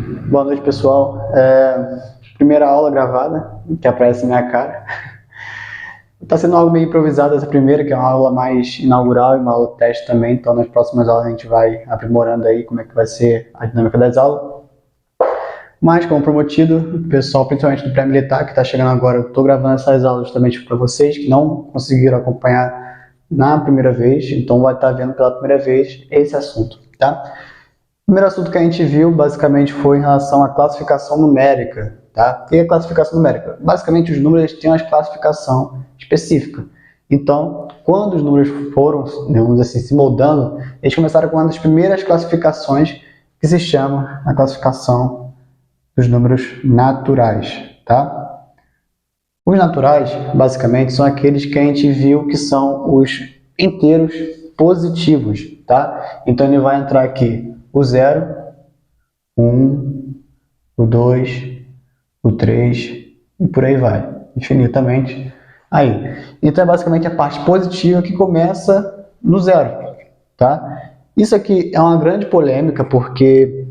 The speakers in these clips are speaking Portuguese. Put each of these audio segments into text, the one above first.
Boa noite, pessoal. Primeira aula gravada, que aparece na minha cara. Está sendo algo meio improvisado essa primeira, que é uma aula mais inaugural e uma aula teste também, então nas próximas aulas a gente vai aprimorando aí como é que vai ser a dinâmica das aulas. Mas, como prometido, o pessoal, principalmente do pré-militar, que está chegando agora, eu estou gravando essas aulas justamente para vocês que não conseguiram acompanhar na primeira vez, então vai estar vendo pela primeira vez esse assunto, tá? O primeiro assunto que a gente viu, basicamente, foi em relação à classificação numérica, tá? E a classificação numérica? Basicamente, os números têm uma classificação específica. Então, quando os números foram, digamos assim, se moldando, eles começaram com uma das primeiras classificações que se chama a classificação dos números naturais, tá? Os naturais, basicamente, são aqueles que a gente viu que são os inteiros positivos, tá? Então, ele vai entrar aqui o 0, 1, o 2, o 3 e por aí vai, infinitamente. Aí, então é basicamente a parte positiva que começa no 0, tá? Isso aqui é uma grande polêmica porque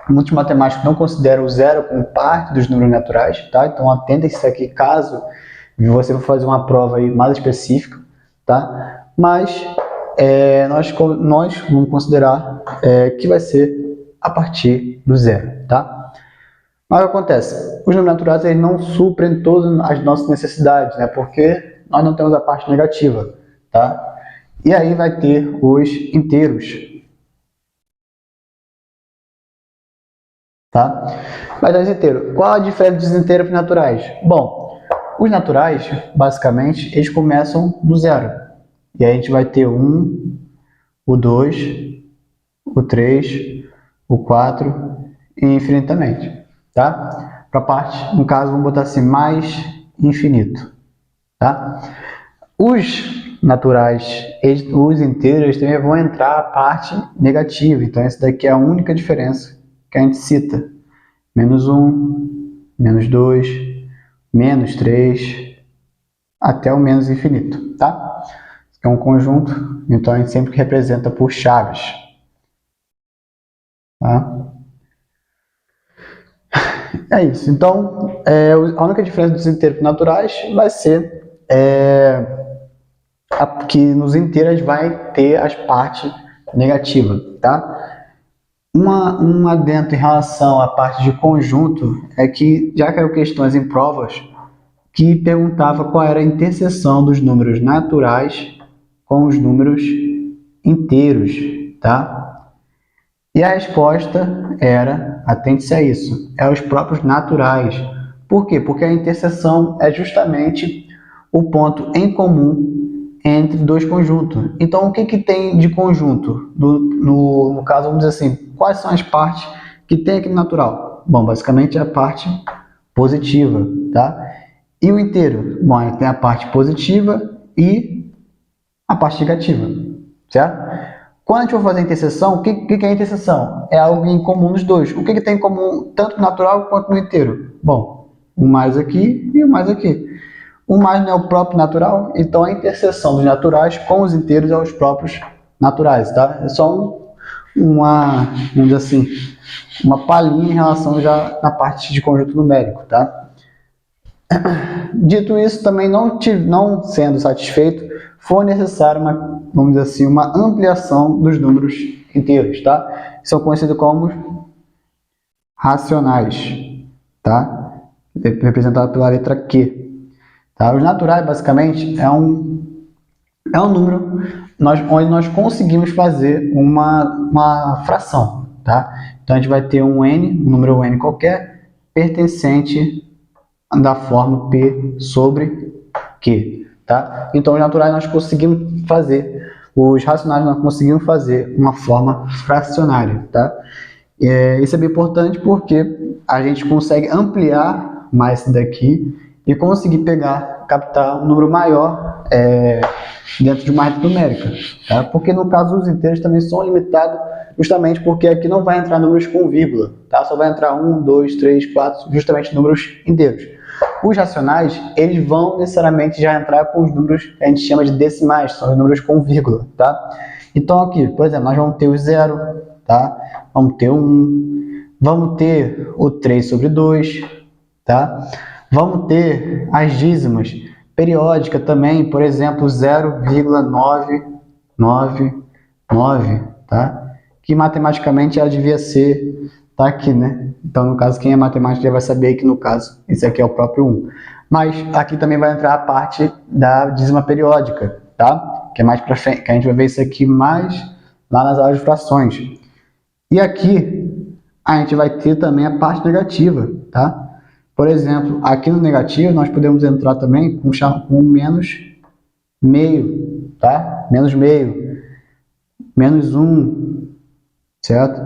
muitos matemáticos não consideram o 0 como parte dos números naturais, tá? Então atentem-se aqui caso você for fazer uma prova aí mais específica, tá? Mas nós vamos considerar que vai ser a partir do 0, tá? Mas o que acontece? Os números naturais eles não suprem todas as nossas necessidades, né? Porque nós não temos a parte negativa, tá? E aí vai ter os inteiros, tá? Vai dar os inteiros. Qual a diferença dos inteiros para os naturais? Bom, os naturais, basicamente, eles começam do 0. E aí a gente vai ter 1, o 2, o 3, o 4 e infinitamente, tá? Para a parte, no caso, vamos botar assim, mais infinito, tá? Os naturais, os inteiros, também vão entrar a parte negativa, então essa daqui é a única diferença que a gente cita. Menos 1, menos 2, menos 3, até o menos infinito, tá? É um conjunto, então a gente sempre representa por chaves, tá? É isso. Então, a única diferença dos inteiros naturais vai ser que nos inteiros vai ter as partes negativas, tá? Um adendo em relação à parte de conjunto é que já caiu questões em provas que perguntava qual era a interseção dos números naturais com os números inteiros, tá? E a resposta era, atente-se a isso, os próprios naturais. Por quê? Porque a interseção é justamente o ponto em comum entre dois conjuntos. Então, o que tem de conjunto? No caso, vamos dizer assim, quais são as partes que tem aqui no natural? Bom, basicamente é a parte positiva, tá? E o inteiro? Bom, tem a parte positiva e a parte negativa, certo? Quando a gente for fazer a interseção, o que é a interseção? É algo em comum nos dois. O que tem em comum tanto no natural quanto no inteiro? Bom, um mais aqui e um mais aqui. O mais não é o próprio natural, então a interseção dos naturais com os inteiros é os próprios naturais, tá? É só vamos dizer assim, uma palhinha em relação já na parte de conjunto numérico, tá? Dito isso, também não sendo satisfeito, foi necessário vamos dizer assim, uma ampliação dos números inteiros, tá? São conhecidos como racionais, tá? Representado pela letra Q. Tá? Os naturais, basicamente, é um número onde nós conseguimos fazer uma fração, tá? Então, a gente vai ter um número n qualquer, pertencente da forma P sobre Q, tá? Então, os naturais nós conseguimos fazer, os racionais nós conseguimos fazer uma forma fracionária, tá? Isso é bem importante porque a gente consegue ampliar mais isso daqui e conseguir captar um número maior dentro de uma reta numérica, tá? Porque no caso os inteiros também são limitados justamente porque aqui não vai entrar números com vírgula, tá? Só vai entrar 1, 2, 3, 4, justamente números inteiros. Os racionais, eles vão necessariamente já entrar com os números que a gente chama de decimais, são os números com vírgula, tá? Então aqui, por exemplo, nós vamos ter o 0, tá? Vamos ter o 1, Vamos ter o 3 sobre 2, tá? Vamos ter as dízimas periódicas também, por exemplo, 0,999, tá? Que matematicamente ela devia ser, tá aqui, né? Então, no caso, quem é matemática já vai saber que, no caso, esse aqui é o próprio 1. Mas aqui também vai entrar a parte da dízima periódica, tá? Que é mais para frente, que a gente vai ver isso aqui mais lá nas aulas de frações. E aqui a gente vai ter também a parte negativa, tá? Por exemplo, aqui no negativo nós podemos entrar também com menos meio, tá? Menos meio, menos 1, certo?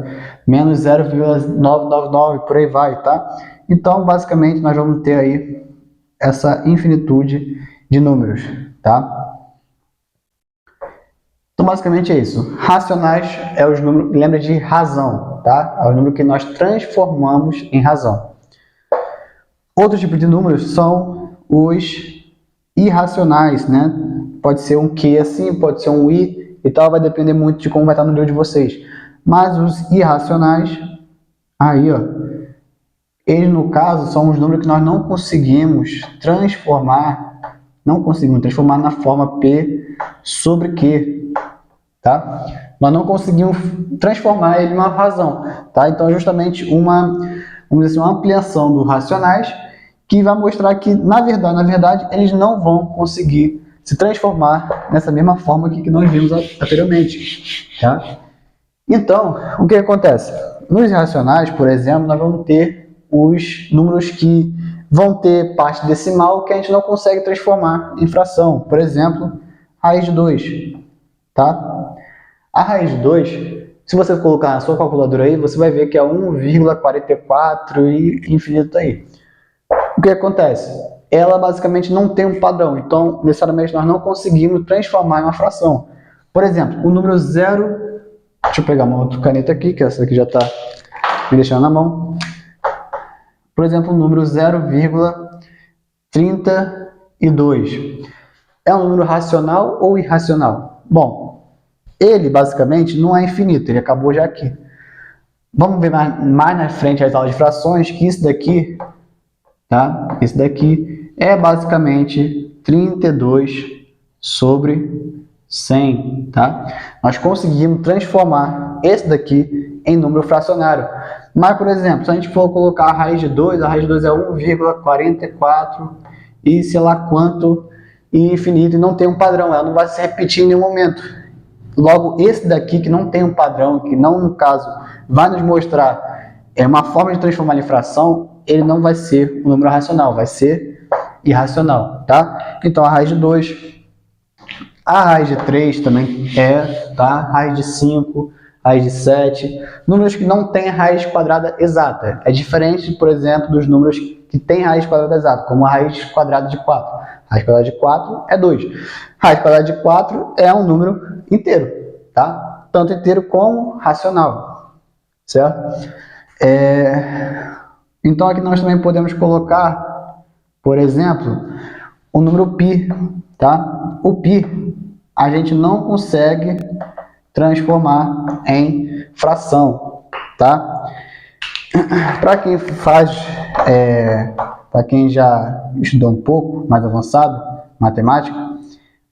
Menos 0,999, por aí vai, tá? Então, basicamente, nós vamos ter aí essa infinitude de números, tá? Então, basicamente é isso. Racionais é os números, lembra de razão, tá? É o número que nós transformamos em razão. Outro tipo de números são os irracionais, né? Pode ser um Q assim, pode ser um I e tal, vai depender muito de como vai estar no livro de vocês. Mas os irracionais, aí ó, eles no caso são os números que nós não conseguimos transformar na forma P sobre Q, tá? Nós não conseguimos transformar ele em uma razão, tá? Então é justamente vamos dizer assim, uma ampliação dos racionais que vai mostrar que, na verdade, eles não vão conseguir se transformar nessa mesma forma aqui que nós vimos anteriormente, tá? Então, o que acontece? Nos irracionais, por exemplo, nós vamos ter os números que vão ter parte decimal que a gente não consegue transformar em fração. Por exemplo, raiz de 2, tá? A raiz de 2, se você colocar na sua calculadora aí, você vai ver que é 1,44 e infinito aí. O que acontece? Ela basicamente não tem um padrão, então necessariamente nós não conseguimos transformar em uma fração. Por exemplo, o número 0, deixa eu pegar uma outra caneta aqui, que essa aqui já está me deixando na mão. Por exemplo, o número 0,32 é um número racional ou irracional? Bom, ele basicamente não é infinito, ele acabou já aqui. Vamos ver mais na frente as aulas de frações, que isso daqui, tá? Esse daqui é basicamente 32 sobre 100, tá? Nós conseguimos transformar esse daqui em número fracionário. Mas, por exemplo, se a gente for colocar a raiz de 2 é 1,44 e sei lá quanto e infinito, e não tem um padrão, ela não vai se repetir em nenhum momento. Logo, esse daqui que não tem um padrão, que não, no caso, vai nos mostrar uma forma de transformar em fração, ele não vai ser um número racional, vai ser irracional, tá? Então, a raiz de 2, a raiz de 3 também tá? Raiz de 5, raiz de 7, números que não têm raiz quadrada exata. É diferente, por exemplo, dos números que têm raiz quadrada exata, como a raiz quadrada de 4. Raiz quadrada de 4 é 2. Raiz quadrada de 4 é um número inteiro, tá? Tanto inteiro como racional, certo? Então aqui nós também podemos colocar, por exemplo, o número π, tá? O π a gente não consegue transformar em fração, tá? Para quem para quem já estudou um pouco mais avançado, matemática,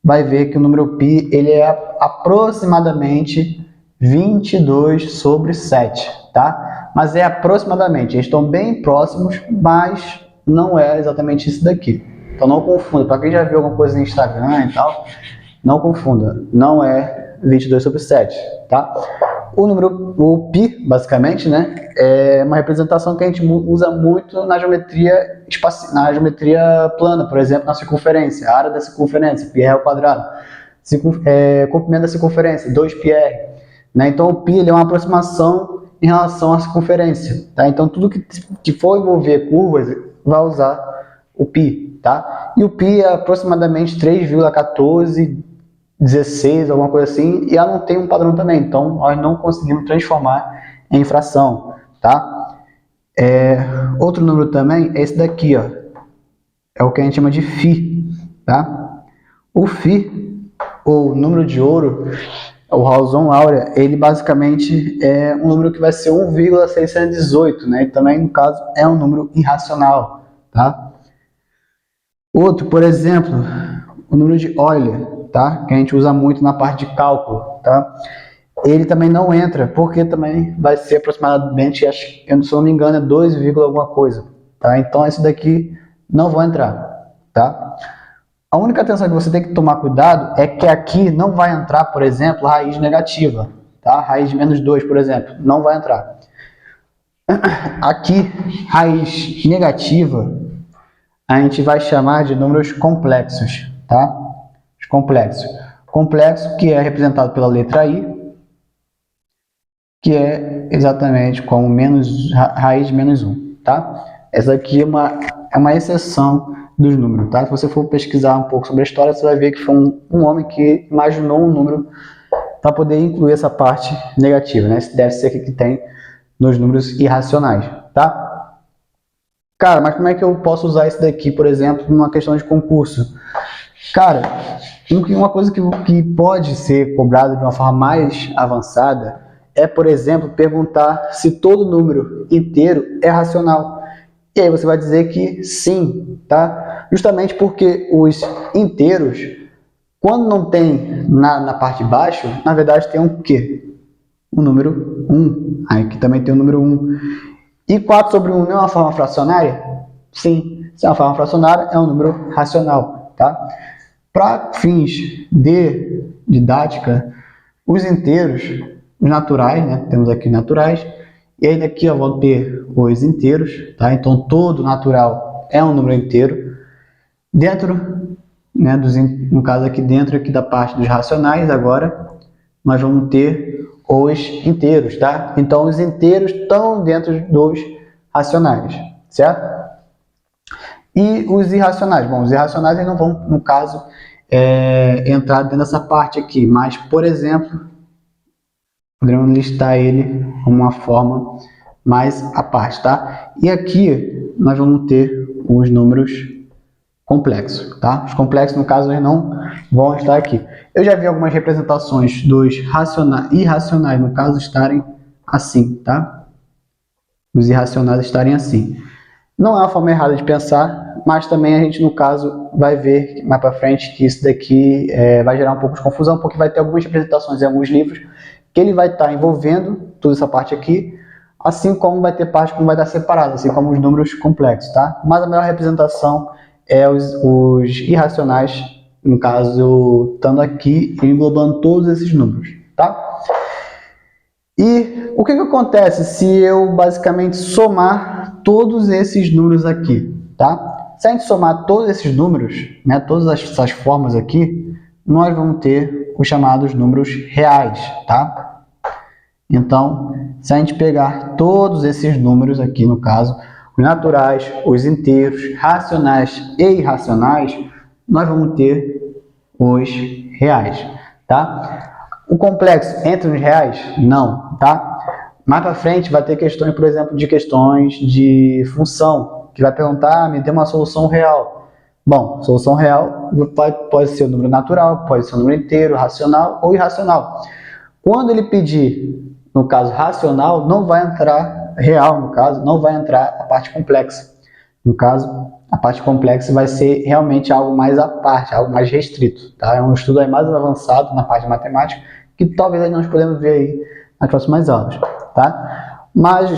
vai ver que o número π ele é aproximadamente 22 sobre 7, tá? Mas é aproximadamente, eles estão bem próximos, mas não é exatamente isso daqui. Então não confunda, para quem já viu alguma coisa no Instagram e tal, não confunda, não é 22 sobre 7, tá? O π, basicamente, né, é uma representação que a gente usa muito na geometria plana, por exemplo, na circunferência, a área da circunferência, πr ao quadrado, comprimento da circunferência, 2πr, né? Então o π ele é uma aproximação em relação à circunferência, tá? Então tudo que for envolver curvas vai usar o π, tá? E o π é aproximadamente 3,1416, alguma coisa assim, e ela não tem um padrão também, então nós não conseguimos transformar em fração, tá? Outro número também é esse daqui, ó, é o que a gente chama de φ, tá? O φ, ou número de ouro, o Rausson Áurea, ele basicamente é um número que vai ser 1,618, né? E também, no caso, é um número irracional, tá? Outro, por exemplo, o número de Euler, tá? Que a gente usa muito na parte de cálculo, tá? Ele também não entra, porque também vai ser aproximadamente, acho, se eu não me engano, é 2, alguma coisa, tá? Então, esse daqui não vai entrar, tá? A única atenção que você tem que tomar cuidado é que aqui não vai entrar, por exemplo, raiz negativa, tá? Raiz de menos 2, por exemplo, não vai entrar. Aqui, raiz negativa, a gente vai chamar de números complexos, tá? Os complexos. Complexo, que é representado pela letra I, que é exatamente como raiz de menos 1, tá? Essa aqui é uma exceção dos números, tá? Se você for pesquisar um pouco sobre a história, você vai ver que foi um homem que imaginou um número para poder incluir essa parte negativa, né? Esse deve ser aqui que tem nos números irracionais, tá? Cara, mas como é que eu posso usar isso daqui, por exemplo, numa questão de concurso? Cara, uma coisa que pode ser cobrada de uma forma mais avançada é, por exemplo, perguntar se todo número inteiro é racional. E aí você vai dizer que sim, tá? Justamente porque os inteiros, quando não tem na parte de baixo, na verdade tem um quê? O número 1. Aqui também tem o número 1. E 4 sobre 1 não é uma forma fracionária? Sim. Se é uma forma fracionária, é um número racional, tá? Para fins de didática, os inteiros, os naturais, né? Temos aqui naturais. E aí daqui eu vou ter os inteiros, tá? Então todo natural é um número inteiro. Dentro, né, no caso aqui dentro aqui da parte dos racionais, agora nós vamos ter os inteiros, tá? Então os inteiros estão dentro dos racionais, certo? E os irracionais? Bom, os irracionais eles não vão, no caso, entrar dentro dessa parte aqui, mas, por exemplo, poderíamos listar ele como uma forma mais à parte, tá? E aqui nós vamos ter os números complexos, tá? Os complexos, no caso, eles não vão estar aqui. Eu já vi algumas representações dos irracionais, no caso, estarem assim, tá? Os irracionais estarem assim. Não é uma forma errada de pensar, mas também a gente, no caso, vai ver mais para frente que isso daqui vai gerar um pouco de confusão, porque vai ter algumas representações em alguns livros que ele vai estar envolvendo toda essa parte aqui, assim como vai ter parte que não vai estar separada, assim como os números complexos, tá? Mas a melhor representação é os irracionais, no caso, estando aqui englobando todos esses números, tá? E o que acontece se eu basicamente somar todos esses números aqui, tá? Se a gente somar todos esses números, né, todas essas formas aqui, nós vamos ter os chamados números reais, tá? Então, se a gente pegar todos esses números aqui, no caso, os naturais, os inteiros, racionais e irracionais, nós vamos ter os reais, tá? O complexo entra nos reais? Não, tá? Mais para frente vai ter questões, por exemplo, de questões de função, que vai perguntar, me dê uma solução real. Bom, solução real pode ser o número natural, pode ser o número inteiro, racional ou irracional. Quando ele pedir, no caso racional, não vai entrar real, no caso, não vai entrar a parte complexa. No caso, a parte complexa vai ser realmente algo mais à parte, algo mais restrito, tá? É um estudo aí mais avançado na parte de matemática, que talvez aí nós podemos ver aí nas próximas aulas, tá? Mas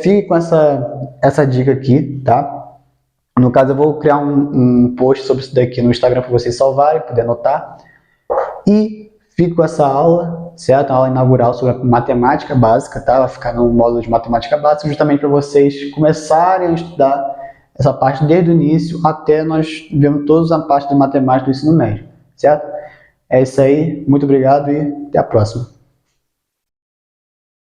fique com essa dica aqui, tá? No caso, eu vou criar um post sobre isso daqui no Instagram para vocês salvarem, poder anotar. E fico com essa aula, certo? A aula inaugural sobre a matemática básica, tá? Vai ficar no módulo de matemática básica, justamente para vocês começarem a estudar essa parte desde o início até nós vermos toda a parte de matemática do ensino médio, certo? É isso aí, muito obrigado e até a próxima.